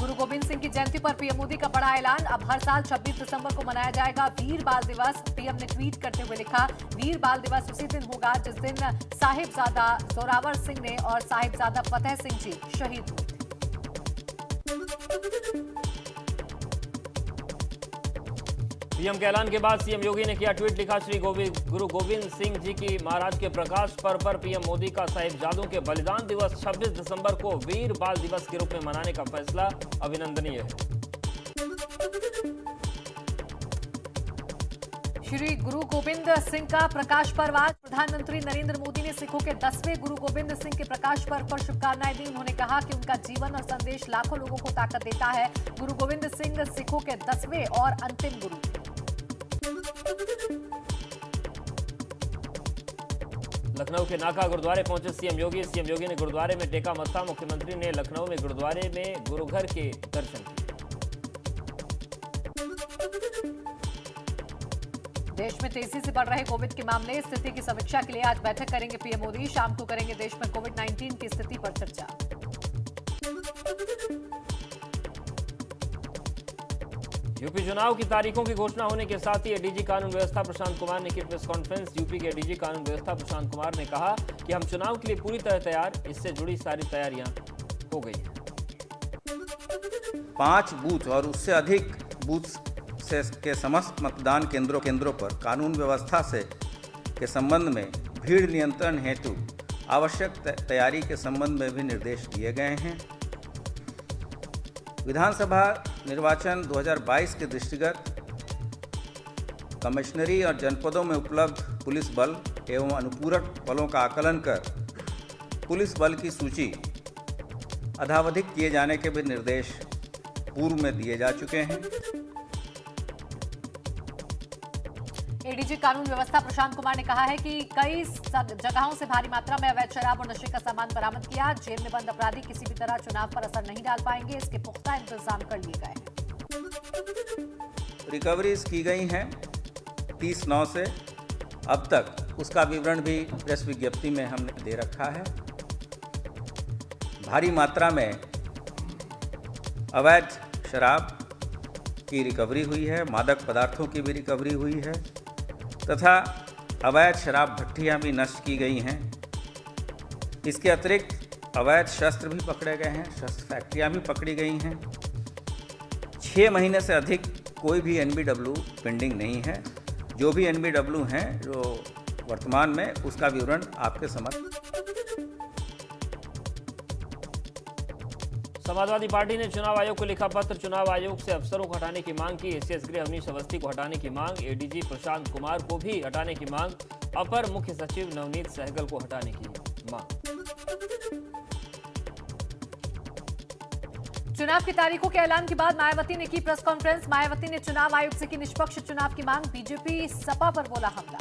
गुरु गोविंद सिंह की जयंती पर पीएम मोदी का बड़ा ऐलान। अब हर साल 26 दिसंबर को मनाया जाएगा वीर बाल दिवस। पीएम ने ट्वीट करते हुए लिखा, वीर बाल दिवस उसी दिन होगा जिस दिन साहिबजादा जोरावर सिंह ने और साहिबजादा फतेह सिंह जी शहीद हुए। पीएम के ऐलान के बाद सीएम योगी ने किया ट्वीट, लिखा, श्री गुरु गोविंद सिंह जी की महाराज के प्रकाश पर्व पर पीएम मोदी का साहिबजादों के बलिदान दिवस 26 दिसंबर को वीर बाल दिवस के रूप में मनाने का फैसला अभिनंदनीय है। श्री गुरु गोविंद सिंह का प्रकाश पर्व आज। प्रधानमंत्री नरेंद्र मोदी ने सिखों के 10वें गुरु गोविंद सिंह के प्रकाश पर्व पर शुभकामनाएं दी। उन्होंने कहा कि उनका जीवन और संदेश लाखों लोगों को ताकत देता है। गुरु गोविंद सिंह सिखों के 10वें और अंतिम गुरु। लखनऊ के नाका गुरुद्वारे पहुंचे सीएम योगी। सीएम योगी ने गुरुद्वारे में टेका मत्था। मुख्यमंत्री ने लखनऊ में गुरुद्वारे में गुरुघर के दर्शन किए। देश में तेजी से बढ़ रहे कोविड के मामले, स्थिति की समीक्षा के लिए आज बैठक करेंगे पीएम मोदी। शाम को करेंगे देश में कोविड-19 की स्थिति पर चर्चा। यूपी चुनाव की तारीखों की घोषणा होने के साथ ही एडीजी कानून व्यवस्था प्रशांत कुमार ने की प्रेस कॉन्फ्रेंस। यूपी के एडीजी कानून व्यवस्था प्रशांत कुमार ने कहा कि हम चुनाव के लिए पूरी तरह तैयार, इससे जुड़ी सारी तैयारियां हो गई हैं। 5 बूथ और उससे अधिक बूथ के समस्त मतदान केंद्रों पर कानून व्यवस्था के संबंध में भीड़ नियंत्रण हेतु आवश्यक तैयारी के संबंध में भी निर्देश दिए गए हैं। विधानसभा निर्वाचन 2022 के दृष्टिगत कमिश्नरी और जनपदों में उपलब्ध पुलिस बल एवं अनुपूरक बलों का आकलन कर पुलिस बल की सूची अद्यावधिक किए जाने के भी निर्देश पूर्व में दिए जा चुके हैं। एडीजी कानून व्यवस्था प्रशांत कुमार ने कहा है कि कई जगहों से भारी मात्रा में अवैध शराब और नशे का सामान बरामद किया। जेल में बंद अपराधी किसी भी तरह चुनाव पर असर नहीं डाल पाएंगे, इसके पुख्ता इंतजाम कर लिए गए हैं। रिकवरीज की गई हैं 30/9 से अब तक, उसका विवरण भी प्रेस विज्ञप्ति में हमने दे रखा है। भारी मात्रा में अवैध शराब की रिकवरी हुई है, मादक पदार्थों की भी रिकवरी हुई है तथा अवैध शराब भट्टियां भी नष्ट की गई हैं। इसके अतिरिक्त अवैध शस्त्र भी पकड़े गए हैं, शस्त्र फैक्ट्रियां भी पकड़ी गई हैं। 6 महीने से अधिक कोई भी एनबीडब्ल्यू पेंडिंग नहीं है। जो भी एनबीडब्ल्यू हैं जो वर्तमान में, उसका विवरण आपके समक्ष। समाजवादी पार्टी ने चुनाव आयोग को लिखा पत्र। चुनाव आयोग से अफसरों को हटाने की मांग की। एसीएस गृह अवनीश अवस्थी को हटाने की मांग, एडीजी प्रशांत कुमार को भी हटाने की मांग, अपर मुख्य सचिव नवनीत सहगल को हटाने की मांग। चुनाव की तारीखों के ऐलान के बाद मायावती ने की प्रेस कॉन्फ्रेंस। मायावती ने चुनाव आयोग से की निष्पक्ष चुनाव की मांग। बीजेपी सपा पर बोला हमला।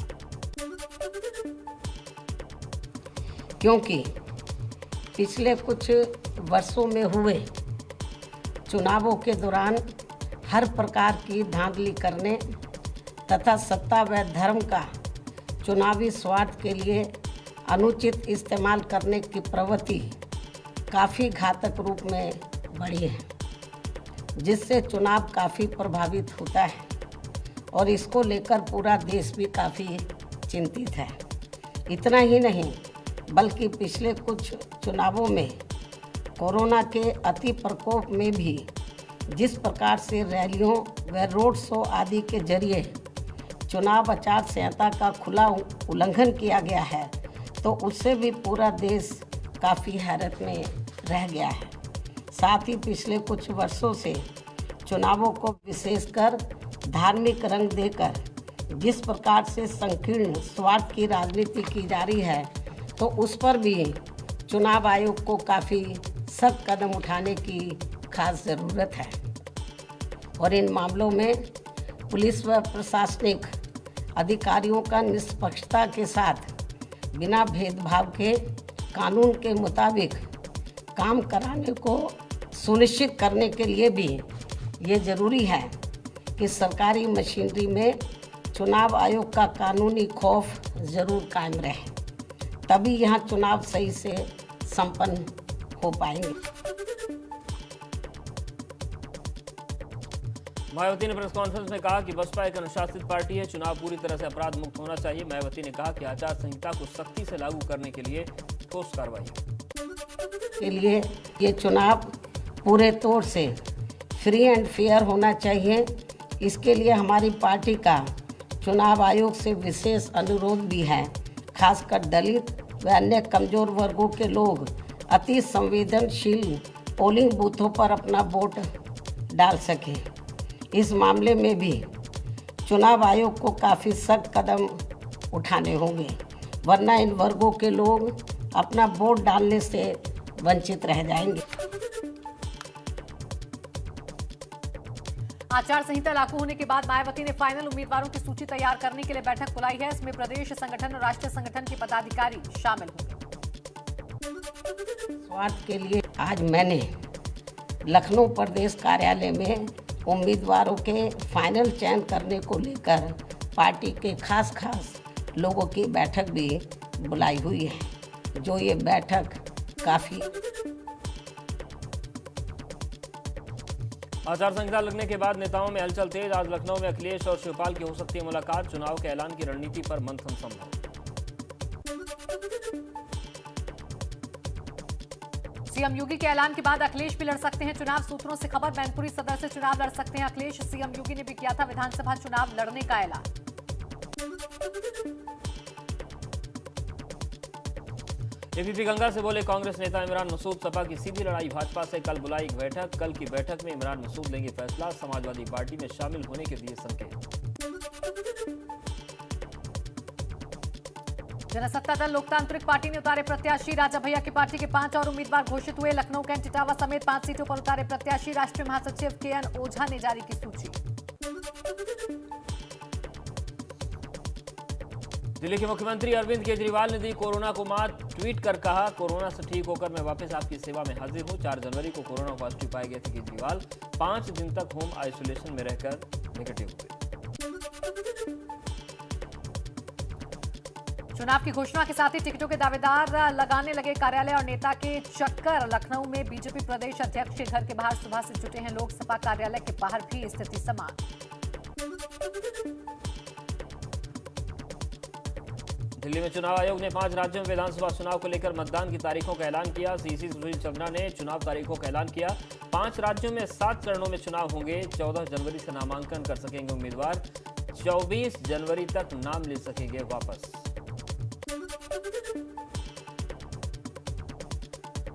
क्योंकि पिछले कुछ वर्षों में हुए चुनावों के दौरान हर प्रकार की धांधली करने तथा सत्ता व धर्म का चुनावी स्वार्थ के लिए अनुचित इस्तेमाल करने की प्रवृत्ति काफ़ी घातक रूप में बढ़ी है, जिससे चुनाव काफ़ी प्रभावित होता है और इसको लेकर पूरा देश भी काफ़ी चिंतित है। इतना ही नहीं बल्कि पिछले कुछ चुनावों में कोरोना के अति प्रकोप में भी जिस प्रकार से रैलियों व रोड शो आदि के जरिए चुनाव आचार संहिता का खुला उल्लंघन किया गया है, तो उससे भी पूरा देश काफ़ी हैरत में रह गया है। साथ ही पिछले कुछ वर्षों से चुनावों को विशेषकर धार्मिक रंग देकर जिस प्रकार से संकीर्ण स्वार्थ की राजनीति की जा रही है, तो उस पर भी चुनाव आयोग को काफ़ी सख्त कदम उठाने की खास ज़रूरत है और इन मामलों में पुलिस व प्रशासनिक अधिकारियों का निष्पक्षता के साथ बिना भेदभाव के कानून के मुताबिक काम कराने को सुनिश्चित करने के लिए भी ये ज़रूरी है कि सरकारी मशीनरी में चुनाव आयोग का कानूनी खौफ ज़रूर कायम रहे, तभी यहाँ चुनाव सही से संपन्न हो पाएंगे। मायावती ने प्रेस कॉन्फ्रेंस में कहा कि बसपा एक अनुशासित पार्टी है, चुनाव पूरी तरह से अपराध मुक्त होना चाहिए। मायावती ने कहा कि आचार संहिता को सख्ती से लागू करने के लिए ठोस कार्रवाई के लिए ये चुनाव पूरे तौर से फ्री एंड फेयर होना चाहिए। इसके लिए हमारी पार्टी का चुनाव आयोग से विशेष अनुरोध भी है, खासकर दलित व अन्य कमजोर वर्गों के लोग अति संवेदनशील पोलिंग बूथों पर अपना वोट डाल सकें। इस मामले में भी चुनाव आयोग को काफ़ी सख्त कदम उठाने होंगे, वरना इन वर्गों के लोग अपना वोट डालने से वंचित रह जाएंगे। आचार संहिता लागू होने के बाद मायावती ने फाइनल उम्मीदवारों की सूची तैयार करने के लिए बैठक बुलाई है। इसमें प्रदेश संगठन और राष्ट्रीय संगठन के पदाधिकारी शामिल होंगे। स्वार्थ के लिए आज मैंने लखनऊ प्रदेश कार्यालय में उम्मीदवारों के फाइनल चयन करने को लेकर पार्टी के खास लोगों की बैठक भी बुलाई हुई है। जो ये बैठक काफ़ी आचार संहिता लगने के बाद नेताओं में हलचल तेज। आज लखनऊ में अखिलेश और शिवपाल की हो सकती है मुलाकात। चुनाव के ऐलान की रणनीति पर मंथन संभव। सीएम योगी के ऐलान के बाद अखिलेश भी लड़ सकते हैं चुनाव। सूत्रों से खबर, मैनपुरी सदर से चुनाव लड़ सकते हैं अखिलेश। सीएम योगी ने भी किया था विधानसभा चुनाव लड़ने का ऐलान। एबीपी गंगा से बोले कांग्रेस नेता इमरान मसूद। सपा की सीधी लड़ाई भाजपा से, कल बुलाई एक बैठक। कल की बैठक में इमरान मसूद लेंगे फैसला। समाजवादी पार्टी में शामिल होने के दिए संकेत। जनसत्ता दल लोकतांत्रिक पार्टी ने उतारे प्रत्याशी। राजा भैया की पार्टी के 5 और उम्मीदवार घोषित हुए। लखनऊ कैंट इटावा समेत 5 सीटों पर उतारे प्रत्याशी। राष्ट्रीय महासचिव केएन ओझा ने जारी की सूची। दिल्ली के मुख्यमंत्री अरविंद केजरीवाल ने दी कोरोना को मात। ट्वीट कर कहा, कोरोना से ठीक होकर मैं वापस आपकी सेवा में हाजिर हूं। 4 जनवरी को कोरोना पॉजिटिव पाए गए थे केजरीवाल। 5 दिन तक होम आइसोलेशन में रहकर नेगेटिव हुए। चुनाव की घोषणा के साथ ही टिकटों के दावेदार लगाने लगे कार्यालय और नेता के चक्कर। लखनऊ में बीजेपी प्रदेश अध्यक्ष के घर के बाहर सुबह से जुटे हैं लोग। सपा कार्यालय के बाहर भी स्थिति समान। दिल्ली में चुनाव आयोग ने 5 राज्यों में विधानसभा चुनाव को लेकर मतदान की तारीखों का ऐलान किया। सीसी सुशील चंद्रा ने चुनाव तारीखों का ऐलान किया। 5 राज्यों में 7 चरणों में चुनाव होंगे। 14 जनवरी से नामांकन कर सकेंगे उम्मीदवार। 24 जनवरी तक नाम ले सकेंगे वापस।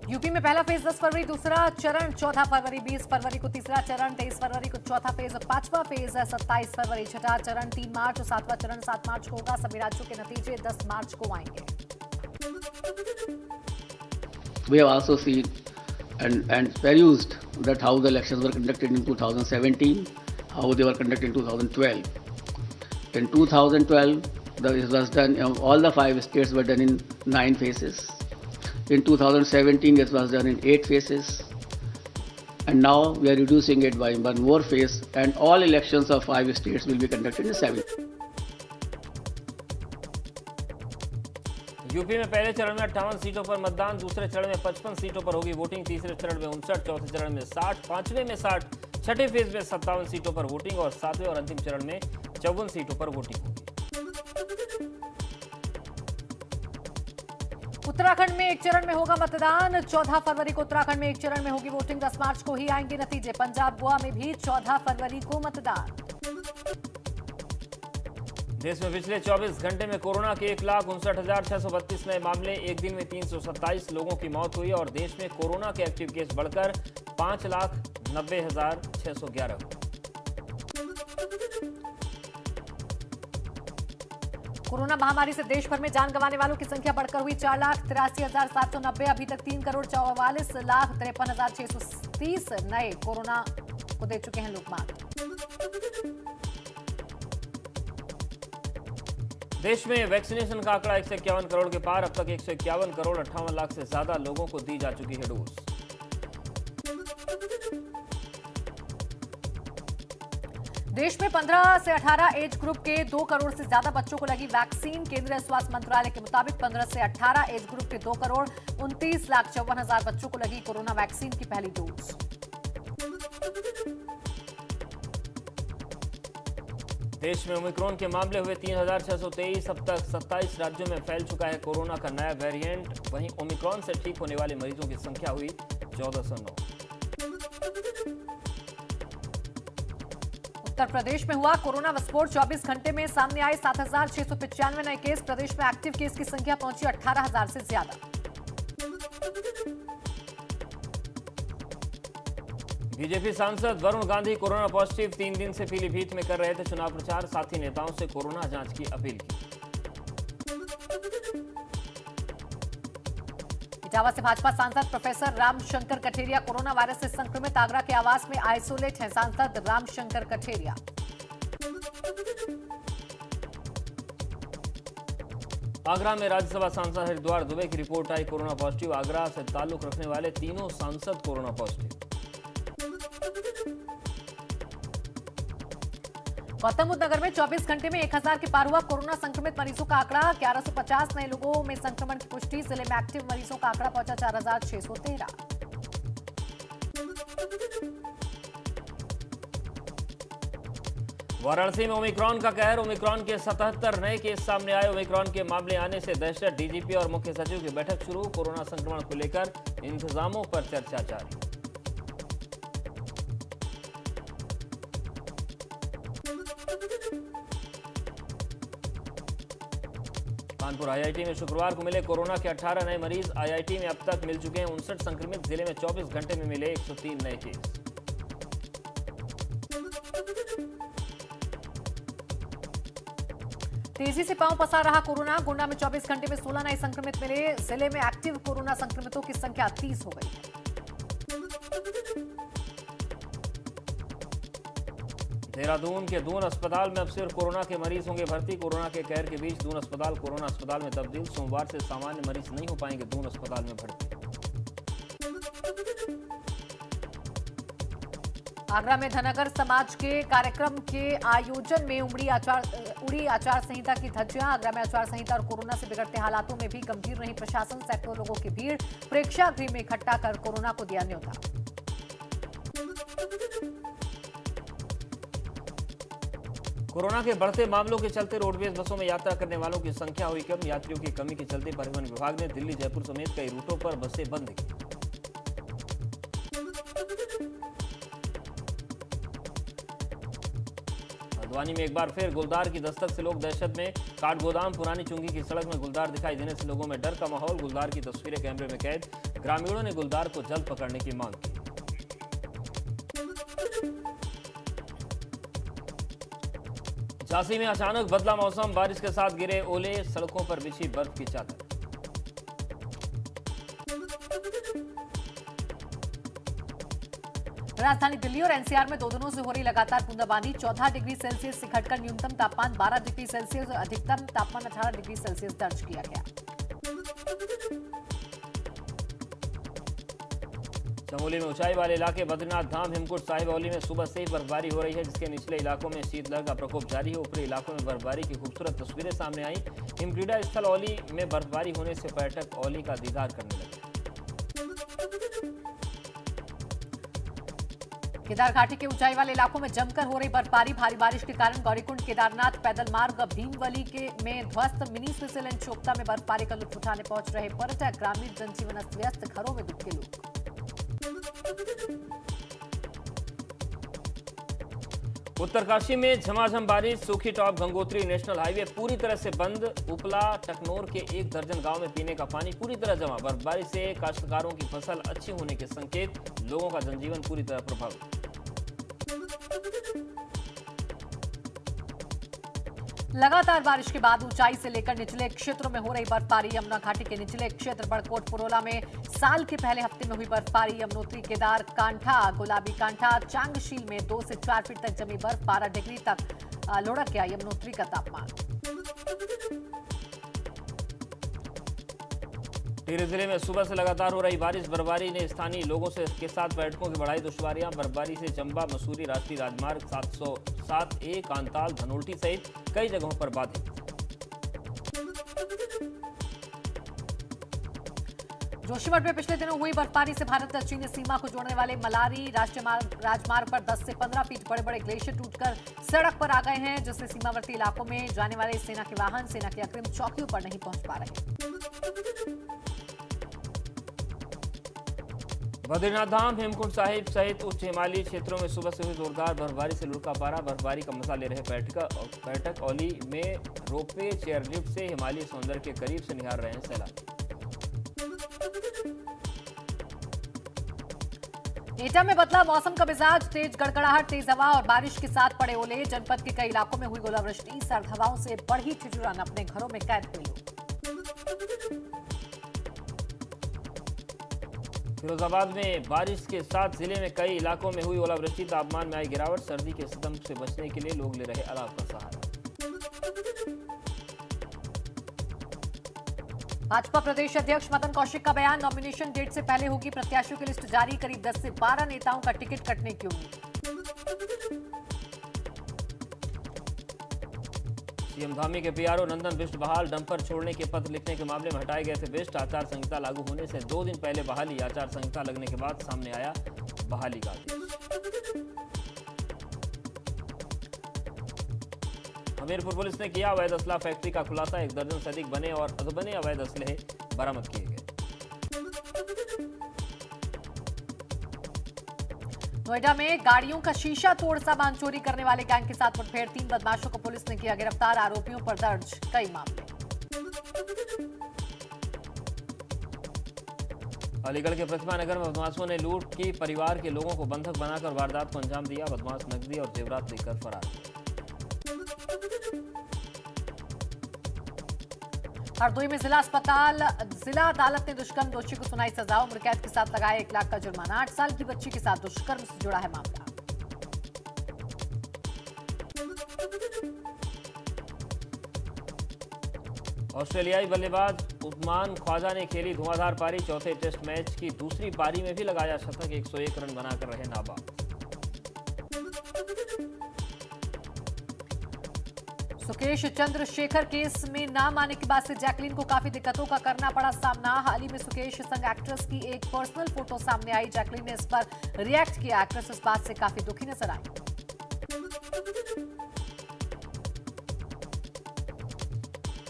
यूपी में पहला फेज 10 फरवरी, दूसरा चरण 14 फरवरी, 20 फरवरी को तीसरा चरण, 23 फरवरी को चौथा फेज, 5वां फेज 27 फरवरी, छठा चरण 3 मार्च, 7वां चरण 7 मार्च को होगा। सभी राज्यों के नतीजे 10 मार्च को आएंगे। We have also seen and perused that how the elections were conducted in 2017, how they were conducted in 2012. In 2012, this was done. All the 5 states were done in 9 phases. In 2017, this was done in 8 phases, and now we are reducing it by 1 more phase, and all elections of 5 states will be conducted in 7. UP में पहले चरण में 58 सीटों पर मतदान, दूसरे चरण में 55 सीटों पर होगी वोटिंग, तीसरे चरण में 59, चौथे चरण में 60, 5वें में 60, छठे फेज में 57 सीटों पर वोटिंग और 7वें और अंतिम चरण में 54 सीटों पर वोटिंग होगी। उत्तराखंड में 1 चरण में होगा मतदान। 14 फरवरी को उत्तराखंड में 1 चरण में होगी वोटिंग। 10 मार्च को ही आएंगे नतीजे। पंजाब गोवा में भी 14 फरवरी को मतदान। देश में पिछले 24 घंटे में कोरोना के 1,59,632 नए मामले। एक दिन में 327 लोगों की मौत हुई और देश में कोरोना के एक्टिव केस बढ़कर 5,90,611 हुए। कोरोना महामारी से देश भर में जान गंवाने वालों की संख्या बढ़कर हुई 4,83,790। अभी तक 3,44,53,630 नए कोरोना को दे चुके हैं लोग मात। देश में वैक्सीनेशन का आंकड़ा 151 करोड़ के पार। अब तक 151 करोड़ 58 लाख से ज्यादा लोगों को दी जा चुकी है डोज। देश में 15 से 18 एज ग्रुप के 2 करोड़ से ज्यादा बच्चों को लगी वैक्सीन। केंद्रीय स्वास्थ्य मंत्रालय के मुताबिक 15 से 18 एज ग्रुप के 2 करोड़ 29,54,000 बच्चों को लगी कोरोना वैक्सीन की पहली डोज। देश में ओमिक्रॉन के मामले हुए 3,623। अब तक 27 राज्यों में फैल चुका है कोरोना का नया वेरिएंट। वहीं ओमिक्रॉन से ठीक होने वाले मरीजों की संख्या हुई 1409। उत्तर प्रदेश में हुआ कोरोना विस्फोट। 24 घंटे में सामने आए 7,695 नए केस। प्रदेश में एक्टिव केस की संख्या पहुंची 18,000 से ज्यादा। बीजेपी सांसद वरुण गांधी कोरोना पॉजिटिव। 3 दिन से पीलीभीत में कर रहे थे चुनाव प्रचार। साथी नेताओं से कोरोना जांच की अपील की। इटावा से भाजपा सांसद professor Ramshankar Katheria corona virus से संक्रमित। आगरा के आवास में आइसोलेट हैं सांसद रामशंकर कठेरिया। आगरा में राज्यसभा सांसद हरिद्वार दुबे की रिपोर्ट आई कोरोना पॉजिटिव। आगरा से ताल्लुक रखने वाले तीनों सांसद कोरोना पॉजिटिव। गौतम बुद्ध नगर में 24 घंटे में 1,000 के पार हुआ कोरोना संक्रमित मरीजों का आंकड़ा। 1150 नए लोगों में संक्रमण की पुष्टि। जिले में एक्टिव मरीजों का आंकड़ा पहुंचा 4,613। वाराणसी में ओमिक्रॉन का कहर। ओमिक्रॉन के 77 नए केस सामने आए। ओमिक्रॉन के मामले आने से दहशत। डीजीपी और मुख्य सचिव की बैठक शुरू। कोरोना संक्रमण को लेकर इंतजामों पर चर्चा जारी। कानपुर आईआईटी में शुक्रवार को मिले कोरोना के 18 नए मरीज। आईआईटी में अब तक मिल चुके हैं 59 संक्रमित। जिले में 24 घंटे में मिले 103 नए केस। तेजी से पांव पसार रहा कोरोना। गोंडा में 24 घंटे में 16 नए संक्रमित मिले। जिले में एक्टिव कोरोना संक्रमितों की संख्या 30 हो गई है। देहरादून के दून अस्पताल में अब सिर्फ कोरोना के मरीज होंगे भर्ती। कोरोना के कहर के बीच दून अस्पताल कोरोना अस्पताल में तब्दील। सोमवार से सामान्य मरीज नहीं हो पाएंगे दून अस्पताल में भर्ती। आगरा में धनगर समाज के कार्यक्रम के आयोजन में उड़ी आचार संहिता की धज्जियां। आगरा में आचार संहिता और कोरोना से बिगड़ते हालातों में भी गंभीर नहीं प्रशासन। सैकड़ों लोगों की भीड़ प्रेक्षागृह में इकट्ठा कर कोरोना को दिया न्योता। कोरोना के बढ़ते मामलों के चलते रोडवेज बसों में यात्रा करने वालों की संख्या हुई कम। यात्रियों की कमी के चलते परिवहन विभाग ने दिल्ली जयपुर समेत कई रूटों पर बसें बंद की। हल्द्वानी में एक बार फिर गुलदार की दस्तक से लोग दहशत में। काठगोदाम पुरानी चुंगी की सड़क में गुलदार दिखाई देने से लोगों में डर का माहौल। गुलदार की तस्वीरें कैमरे में कैद। ग्रामीणों ने गुलदार को जल्द पकड़ने की मांग की। झांसी में अचानक बदला मौसम। बारिश के साथ गिरे ओले। सड़कों पर बिछी बर्फ की चादर। राजधानी दिल्ली और एनसीआर में 2 दिनों से हो रही लगातार बूंदाबांदी। 14 डिग्री सेल्सियस से घटकर न्यूनतम तापमान 12 डिग्री सेल्सियस और अधिकतम तापमान 18 डिग्री सेल्सियस दर्ज किया गया। चमोली में ऊंचाई वाले इलाके बद्रीनाथ धाम हेमकुंड साहिब औली में सुबह से ही बर्फबारी हो रही है, जिसके निचले इलाकों में शीतलहर का प्रकोप जारी है। ऊपरी इलाकों में बर्फबारी की खूबसूरत तस्वीरें सामने आई। हिमक्रीड़ा स्थल औली में बर्फबारी होने से पर्यटक औली का दीदार करने लगे। केदार घाटी के ऊंचाई वाले इलाकों में जमकर हो रही बर्फबारी। भारी बारिश के कारण गौरीकुंड केदारनाथ पैदल मार्ग भीमवली में ध्वस्त। मिनी स्विट्जरलैंड चोपता में बर्फबारी का लुत्फ उठाने पहुंच रहे पर्यटक। ग्रामीण जनजीवन अस्त व्यस्त, घरों में दुबके लोग। उत्तरकाशी में झमाझम बारिश। सूखी टॉप गंगोत्री नेशनल हाईवे पूरी तरह से बंद। उपला टकनोर के 1 दर्जन गांव में पीने का पानी पूरी तरह जमा। बर्फबारी से काश्तकारों की फसल अच्छी होने के संकेत। लोगों का जनजीवन पूरी तरह प्रभावित। लगातार बारिश के बाद ऊंचाई से लेकर निचले क्षेत्रों में हो रही बर्फबारी। यमुना घाटी के निचले क्षेत्र बड़कोट पुरोला में साल के पहले हफ्ते में हुई बर्फबारी। यमुनोत्री केदार कांठा गुलाबी कांठा चांगशील में 2 से 4 फीट तक जमी बर्फ। 12 डिग्री तक लुढ़क गया यमुनोत्री का तापमान। टिहरी जिले में सुबह से लगातार हो रही बारिश बर्फबारी ने स्थानीय लोगों से के साथ पर्यटकों की बढ़ाई दुश्वारियां। बर्फबारी से चंबा मसूरी राष्ट्रीय राजमार्ग 707A कांताल धनोल्टी सहित कई जगहों पर बाधित। जोशीमठ में पिछले दिनों हुई बर्फबारी से भारत चीनी सीमा को जोड़ने वाले मलारी राष्ट्रीय राजमार्ग पर 10 से 15 फीट बड़े बड़े ग्लेशियर टूटकर सड़क पर आ गए हैं, जिससे सीमावर्ती इलाकों में जाने वाले सेना के वाहन सेना की अग्रिम चौकियों पर नहीं पहुंच पा रहे। बद्रीनाथ धाम, हेमकुंड साहिब सहित उच्च हिमालयी क्षेत्रों में सुबह से हुई जोरदार बर्फबारी से लुढ़का पारा। बर्फबारी का मजा ले रहे पर्यटक औली में रोपवे चेयर लिफ्ट से हिमालयी सौंदर्य के करीब से निहार रहे हैं सैलानी। एटा में बदला मौसम का मिजाज, तेज गड़गड़ाहट, तेज हवा और बारिश के साथ पड़े ओले। जनपद के कई इलाकों में हुई ओलावृष्टि, सर्द हवाओं से बढ़ी ठिठुरन, अपने घरों में कैद हुए लोग। फिरोजाबाद में बारिश के साथ जिले में कई इलाकों में हुई ओलावृष्टि, तापमान में आई गिरावट। सर्दी के सितम से बचने के लिए लोग ले रहे अलाव का सहारा। भाजपा प्रदेश अध्यक्ष मदन कौशिक का बयान, नॉमिनेशन डेट से पहले होगी प्रत्याशियों की लिस्ट जारी, करीब 10 से 12 नेताओं का टिकट कटने की उम्मीद। सीएम धामी के पीआरओ नंदन बिष्ट बहाल, डंपर छोड़ने के पत्र लिखने के मामले में हटाए गए थे बिष्ट। आचार संहिता लागू होने से 2 दिन पहले बहाली, आचार संहिता लगने के बाद सामने आया बहाली का आदेश। हमीरपुर पुलिस ने किया अवैध असला फैक्ट्री का खुलासा, 1 दर्जन से अधिक बने और अधबने अवैध असलहे बरामद किए गए। नोएडा में गाड़ियों का शीशा तोड़ सामान चोरी करने वाले गैंग के साथ मुठभेड़, 3 बदमाशों को पुलिस ने किया गिरफ्तार, आरोपियों पर दर्ज कई मामले। अलीगढ़ के प्रतिभा नगर में बदमाशों ने लूट की, परिवार के लोगों को बंधक बनाकर वारदात को अंजाम दिया, बदमाश नकदी और जेवरात लेकर फरार हुए। हरदोई में जिला अदालत ने दुष्कर्म दोषी को सुनाई सजा, उम्र कैद के साथ लगाया 1 लाख का जुर्माना। 8 साल की बच्ची के साथ दुष्कर्म से जुड़ा है मामला। ऑस्ट्रेलियाई बल्लेबाज उस्मान ख्वाजा ने खेली धुआंधार पारी, चौथे टेस्ट मैच की दूसरी पारी में भी लगाया शतक, 101 रन बनाकर रहे नाबाद। सुकेश चंद्रशेखर केस में नाम आने के बाद से जैकलीन को काफी दिक्कतों का करना पड़ा सामना। हाल ही में सुकेश संग एक्ट्रेस की एक पर्सनल फोटो सामने आई, जैकलीन ने इस पर रिएक्ट किया। एक्ट्रेस इस बात से काफी दुखी नजर आई।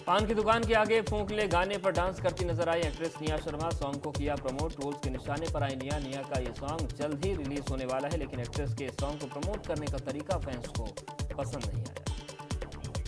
पान की दुकान के आगे फूंक ले गाने पर डांस करती नजर आई एक्ट्रेस निया शर्मा, सॉन्ग को किया प्रमोट। रोल्स के निशाने पर आई निया का ये सॉन्ग जल्द ही रिलीज होने वाला है, लेकिन एक्ट्रेस के सॉन्ग को प्रमोट करने का तरीका फैंस को पसंद नहीं आया।